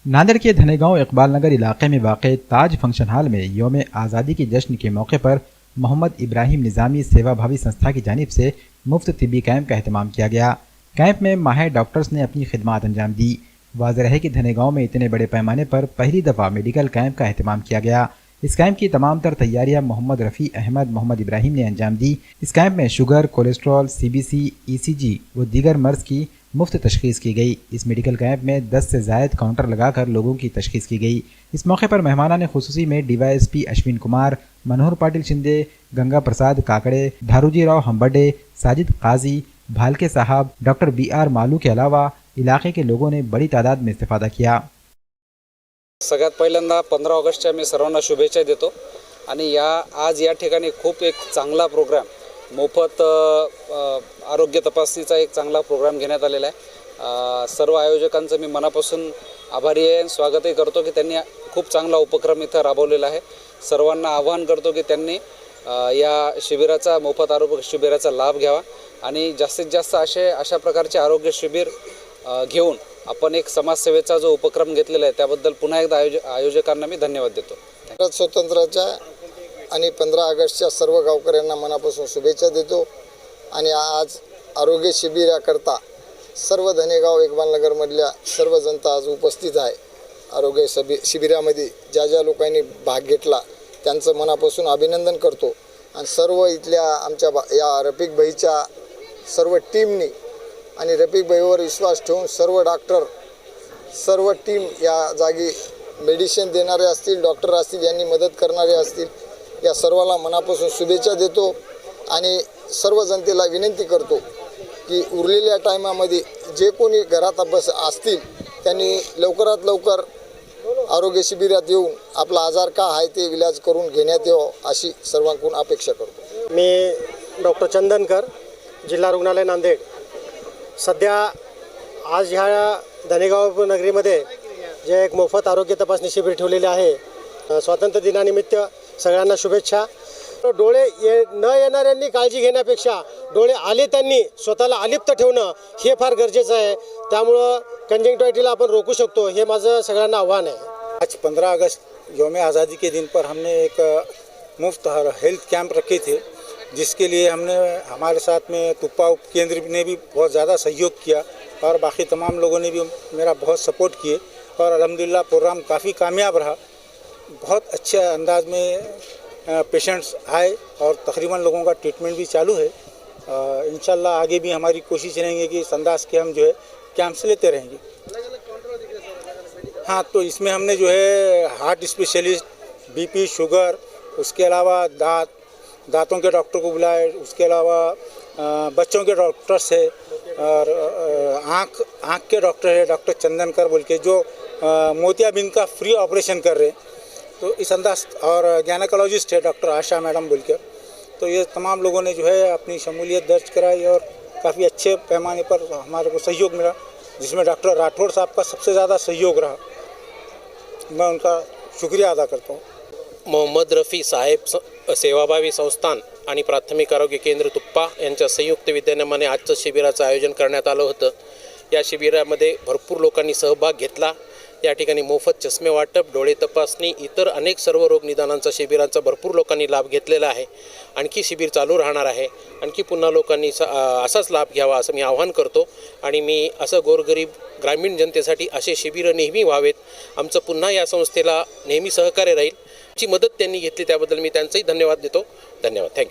नांदेड़ के धनेगांव इकबाल नगर इलाके में वाक़ ताज फंक्शन हॉल में यौम आज़ादी के जश्न के मौके पर मोहम्मद इब्राहिम निज़ामी सेवाभावी संस्था की जानिब से मुफ्त तिब्बी कैंप का अहतमाम किया गया। कैंप में माहिर डॉक्टर्स ने अपनी खिदमात अंजाम दी। वाज़ेह है कि धनेगांव में इतने बड़े पैमाने पर पहली दफ़ा मेडिकल कैंप का अहतमाम किया गया। इस कैंप की तमाम तर तैयारियां मोहम्मद रफ़ी अहमद मोहम्मद इब्राहिम ने अंजाम दी। इस कैंप में शुगर, कोलेस्ट्रॉल, CBC, ECG व दीगर मर्ज की मुफ्त तशखीस की गई। इस मेडिकल कैंप में 10 से ज़ायद काउंटर लगाकर लोगों की तशखीस की गई। इस मौके पर मेहमानान खुसूसी में DYSP अश्विन कुमार, मनोहर पाटिल शिंदे, गंगा प्रसाद काकड़े, धारूजी राव हम्बडे, साजिद काजी, भालके साहब, डॉक्टर BR मालू के अलावा इलाके के लोगों ने बड़ी तादाद में इस्तेफादा किया। सगळ्यात पहिल्यांदा 15 ऑगस्टच्या मी सर्वांना शुभेच्छा देतो आणि आज या ठिकाणी खूप एक चांगला प्रोग्राम मोफत आरोग्य तपासणीचा एक चांगला प्रोग्राम घेण्यात आलेला आहे। सर्व आयोजकांचं मी मनापासून आभारी आहे, स्वागतही करतो की त्यांनी खूप चांगला उपक्रम इथं राबवलेला आहे। सर्वांना आवाहन करतो की त्यांनी या शिबिराचा मोफत आरोग्य शिबिराचा लाभ घ्यावा आणि जास्तीत जास्त अशा प्रकारचे आरोग्य शिबिर घेऊन आपण एक समाजसेवेचा जो उपक्रम घेतलेला आहे त्याबद्दल पुन्हा एकदा आयोजकांना मी धन्यवाद देतो। भारत स्वातंत्र्याच्या आणि 15 ऑगस्टच्या सर्व गावकऱ्यांना मनापासून शुभेच्छा देतो आणि आज आरोग्य शिबिराकरता सर्व धनेगाव इकबालनगरमधल्या सर्व जनता आज उपस्थित आहे। आरोग्य शिबिरामध्ये ज्या लोकांनी भाग घेतला त्यांचं मनापासून अभिनंदन करतो आणि सर्व इथल्या आमच्या या रफिक भाईच्या सर्व टीमनी आणि रफिक भाईवर विश्वास ठेवून सर्व डॉक्टर सर्व टीम या जागी मेडिसिन देणारे असतील, डॉक्टर असतील, यांनी मदत करणारे असतील, या सर्वांना मनापासून शुभेच्छा देतो आणि सर्व जनतेला विनंती करतो की उरलेल्या टायमामध्ये जे कोणी घरात असतील त्यांनी लवकरात लवकर आरोग्य शिबिरात येऊन आपला आजार का आहे ते इलाज करून घेण्यात यावं अशी सर्वांकडून अपेक्षा करतो। मी डॉक्टर चंदनकर, जिल्हा रुग्णालय नांदेड। सध्या आज ह्या धनेगाव नगरीमध्ये जे एक मोफत आरोग्य तपासणी शिबिर ठेवलेले आहे। स्वातंत्र्य दिनानिमित्त सगळ्यांना शुभेच्छा। डोळे न येणाऱ्यांनी काळजी घेण्यापेक्षा डोळे आले त्यांनी स्वतःला अलिप्त ठेवणं हे फार गरजेचं आहे। त्यामुळं कंजंक्टिव्हिटीला आपण रोकू शकतो, हे माझं सगळ्यांना आव्हान आहे। आज 15 अगस्त यौम आज़ादी के दिन पर हमने एक मुफ्त हेल्थ कैंप रखे थे, जिसके लिए हमने हमारे साथ में तुप्पा उप केंद्र ने भी बहुत ज़्यादा सहयोग किया और बाकी तमाम लोगों ने भी मेरा बहुत सपोर्ट किए और अल्हम्दुलिल्लाह प्रोग्राम काफ़ी कामयाब रहा। बहुत अच्छे अंदाज में पेशेंट्स आए और तकरीबन लोगों का ट्रीटमेंट भी चालू है। इंशाल्लाह आगे भी हमारी कोशिश रहेंगे कि इस अंदाज के हम जो है कैंप्स लेते रहेंगे। हाँ, तो इसमें हमने जो है हार्ट स्पेशलिस्ट, BP, शुगर, उसके अलावा दांतों के डॉक्टर को बुलाए, उसके अलावा बच्चों के डॉक्टर्स है और आँख के डॉक्टर है, डॉक्टर चंदनकर बोल के, जो मोतियाबिंद का फ्री ऑपरेशन कर रहे हैं। तो इस अंदाज और गायनेकोलॉजिस्ट है डॉक्टर आशा मैडम बोल के। तो ये तमाम लोगों ने जो है अपनी शमूलियत दर्ज कराई और काफ़ी अच्छे पैमाने पर हमारे को सहयोग मिला, जिसमें डॉक्टर राठौड़ साहब का सबसे ज़्यादा सहयोग रहा। मैं उनका शुक्रिया अदा करता हूँ। मोहम्मद रफी साहेब सेवाभावी संस्थान आणि प्राथमिक आरोग्य केंद्र तुप्पा यांच्या संयुक्त विद्यमाने आजचं शिबिराचं आयोजन करण्यात आलं होतं। या शिबिरामध्ये भरपूर लोकांनी सहभाग घेतला। या ठिकाणी मोफत चष्मे वाटप, डोळे तपासणी, इतर अनेक सर्व रोग निदानांचा शिबिरांचा भरपूर लोकांनी लाभ घेतलेला आहे। आणखी शिबिर चालू राहणार आहे। आणखी पुन्हा लोकांनी असाच लाभ घ्यावा असं मी आवाहन करतो आणि मी असं गोरगरीब ग्रामीण जनतेसाठी असे शिबिरं नेहमी व्हावेत। आमचं पुन्हा या संस्थेला नेहमी सहकार्य राहील। जी मदत त्यांनी घेतली त्याबद्दल मी त्यांचंही धन्यवाद देतो। धन्यवाद, थँक्यू।